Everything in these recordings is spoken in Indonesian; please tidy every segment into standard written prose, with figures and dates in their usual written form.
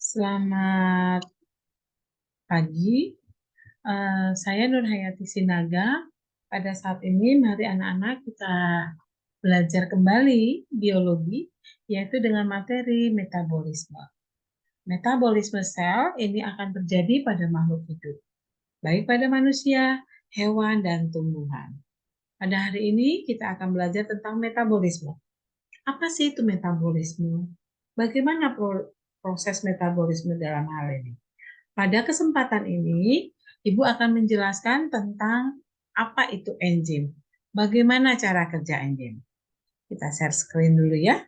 Selamat pagi, saya Nurhayati Sinaga. Pada saat ini mari anak-anak kita belajar kembali biologi, yaitu dengan materi metabolisme. Metabolisme sel ini akan terjadi pada makhluk hidup, baik pada manusia, hewan, dan tumbuhan. Pada hari ini kita akan belajar tentang metabolisme. Apa sih itu metabolisme? Bagaimana proses metabolisme dalam hal ini? Pada kesempatan ini, Ibu akan menjelaskan tentang apa itu enzim. Bagaimana cara kerja enzim. Kita share screen dulu ya.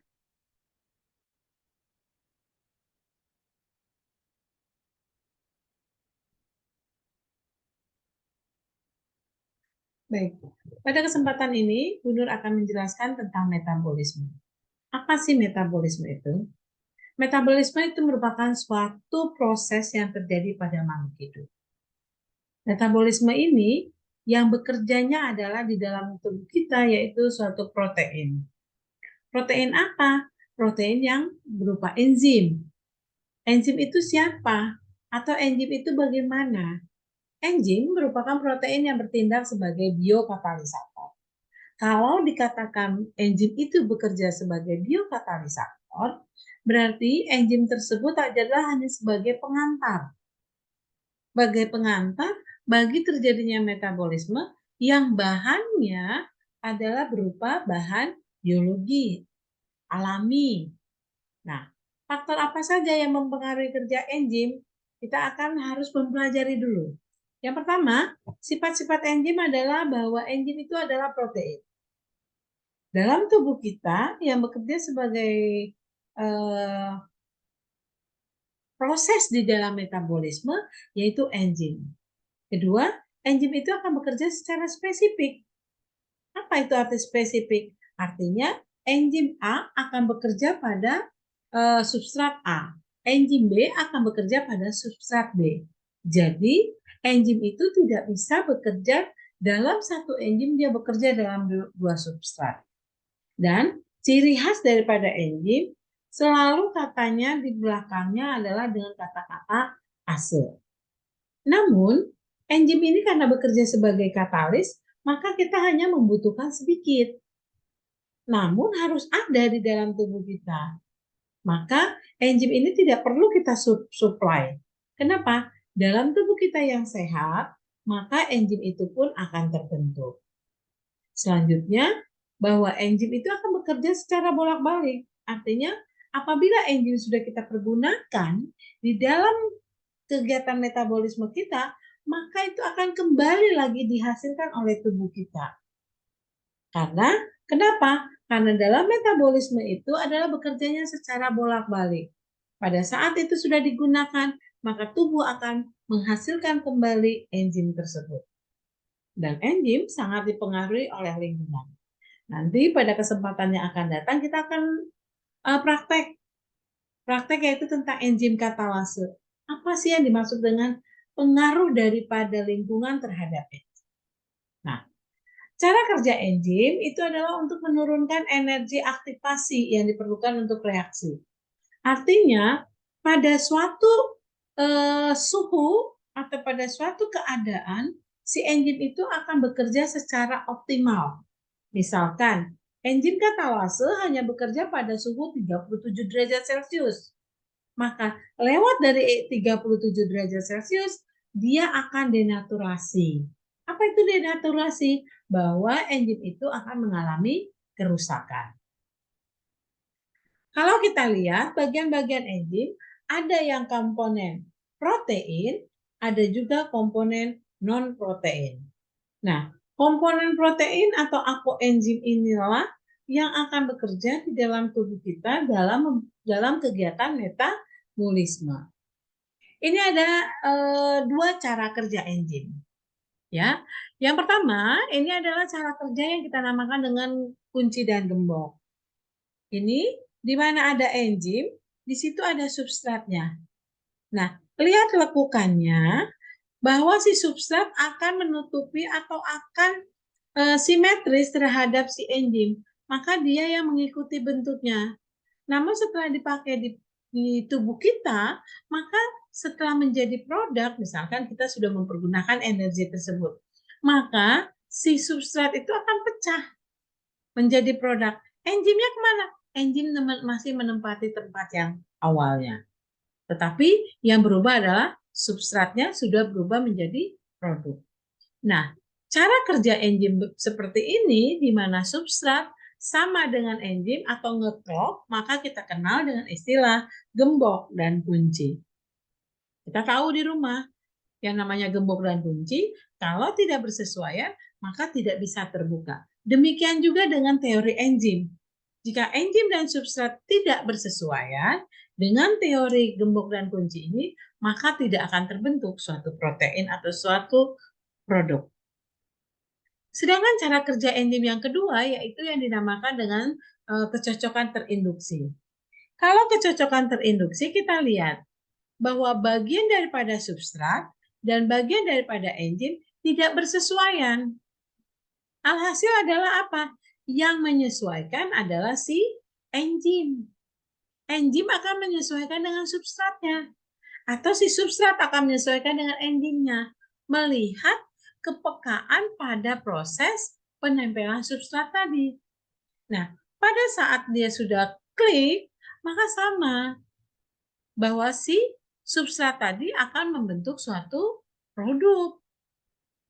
Baik, pada kesempatan ini, Bu Nur akan menjelaskan tentang metabolisme. Apa sih metabolisme itu? Metabolisme itu merupakan suatu proses yang terjadi pada makhluk hidup. Metabolisme ini yang bekerjanya adalah di dalam tubuh kita, yaitu suatu protein. Protein apa? Protein yang berupa enzim. Enzim itu siapa? Atau enzim itu bagaimana? Enzim merupakan protein yang bertindak sebagai biokatalisator. Kalau dikatakan enzim itu bekerja sebagai biokatalisator, berarti enzim tersebut adalah hanya sebagai pengantar. Sebagai pengantar bagi terjadinya metabolisme yang bahannya adalah berupa bahan biologi, alami. Nah, faktor apa saja yang mempengaruhi kerja enzim? Kita akan harus mempelajari dulu. Yang pertama, sifat-sifat enzim adalah bahwa enzim itu adalah protein. Dalam tubuh kita yang bekerja sebagai proses di dalam metabolisme, yaitu enzim. Kedua, enzim itu akan bekerja secara spesifik. Apa itu arti spesifik? Artinya, enzim A akan bekerja pada substrat A. Enzim B akan bekerja pada substrat B. Jadi, enzim itu tidak bisa bekerja dalam satu enzim, dia bekerja dalam dua substrat. Dan ciri khas daripada enzim selalu katanya di belakangnya adalah dengan kata-kata ase. Namun, enzim ini karena bekerja sebagai katalis, maka kita hanya membutuhkan sedikit. Namun harus ada di dalam tubuh kita. Maka enzim ini tidak perlu kita supply. Kenapa? Dalam tubuh kita yang sehat, maka enzim itu pun akan terbentuk. Selanjutnya, bahwa enzim itu akan bekerja secara bolak-balik. Artinya, apabila enzim sudah kita pergunakan di dalam kegiatan metabolisme kita, maka itu akan kembali lagi dihasilkan oleh tubuh kita. Karena, kenapa? Karena dalam metabolisme itu adalah bekerjanya secara bolak-balik. Pada saat itu sudah digunakan, maka tubuh akan menghasilkan kembali enzim tersebut. Dan enzim sangat dipengaruhi oleh lingkungan. Nanti pada kesempatan yang akan datang kita akan praktek. Praktek yaitu tentang enzim katalase. Apa sih yang dimaksud dengan pengaruh daripada lingkungan terhadap enzim? Nah, cara kerja enzim itu adalah untuk menurunkan energi aktivasi yang diperlukan untuk reaksi. Artinya, pada suatu suhu atau pada suatu keadaan, si enzim itu akan bekerja secara optimal. Misalkan, enzim katalase hanya bekerja pada suhu 37 derajat Celcius. Maka lewat dari 37 derajat Celcius, dia akan denaturasi. Apa itu denaturasi? Bahwa enzim itu akan mengalami kerusakan. Kalau kita lihat bagian-bagian enzim, ada yang komponen protein, ada juga komponen non-protein. Nah, komponen protein atau apoenzim inilah yang akan bekerja di dalam tubuh kita dalam kegiatan metabolisme. Ini ada dua cara kerja enzim. Ya, yang pertama ini adalah cara kerja yang kita namakan dengan kunci dan gembok. Ini di mana ada enzim, di situ ada substratnya. Nah, lihat lekukannya bahwa si substrat akan menutupi atau akan simetris terhadap si enzim, maka dia yang mengikuti bentuknya. Namun setelah dipakai di di tubuh kita, maka setelah menjadi produk, misalkan kita sudah mempergunakan energi tersebut, maka si substrat itu akan pecah menjadi produk. Enzimnya kemana? Enzim masih menempati tempat yang awalnya. Tetapi yang berubah adalah substratnya sudah berubah menjadi produk. Nah, cara kerja enzim seperti ini, di mana substrat sama dengan enzim atau ngeklop, maka kita kenal dengan istilah gembok dan kunci. Kita tahu di rumah, yang namanya gembok dan kunci, kalau tidak bersesuaian, maka tidak bisa terbuka. Demikian juga dengan teori enzim. Jika enzim dan substrat tidak bersesuaian, dengan teori gembok dan kunci ini, maka tidak akan terbentuk suatu protein atau suatu produk. Sedangkan cara kerja enzim yang kedua, yaitu yang dinamakan dengan kecocokan terinduksi. Kalau kecocokan terinduksi, kita lihat bahwa bagian daripada substrat dan bagian daripada enzim tidak bersesuaian. Alhasil adalah apa? Yang menyesuaikan adalah si enzim. Enzim akan menyesuaikan dengan substratnya. Atau si substrat akan menyesuaikan dengan enzimnya. Melihat kepekaan pada proses penempelan substrat tadi. Nah, pada saat dia sudah klik, maka sama bahwa si substrat tadi akan membentuk suatu produk.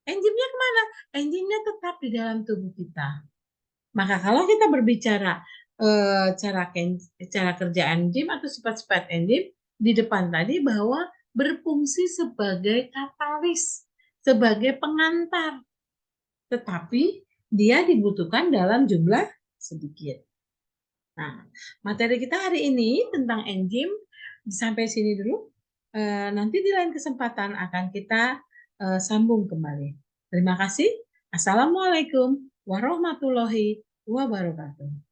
Enzimnya kemana? Enzimnya tetap di dalam tubuh kita. Maka kalau kita berbicara cara kerja enzim atau sifat-sifat enzim di depan tadi bahwa berfungsi sebagai katalis, sebagai pengantar, tetapi dia dibutuhkan dalam jumlah sedikit. Nah, materi kita hari ini tentang enzim sampai sini dulu. Nanti di lain kesempatan akan kita sambung kembali. Terima kasih. Assalamualaikum warahmatullahi wabarakatuh.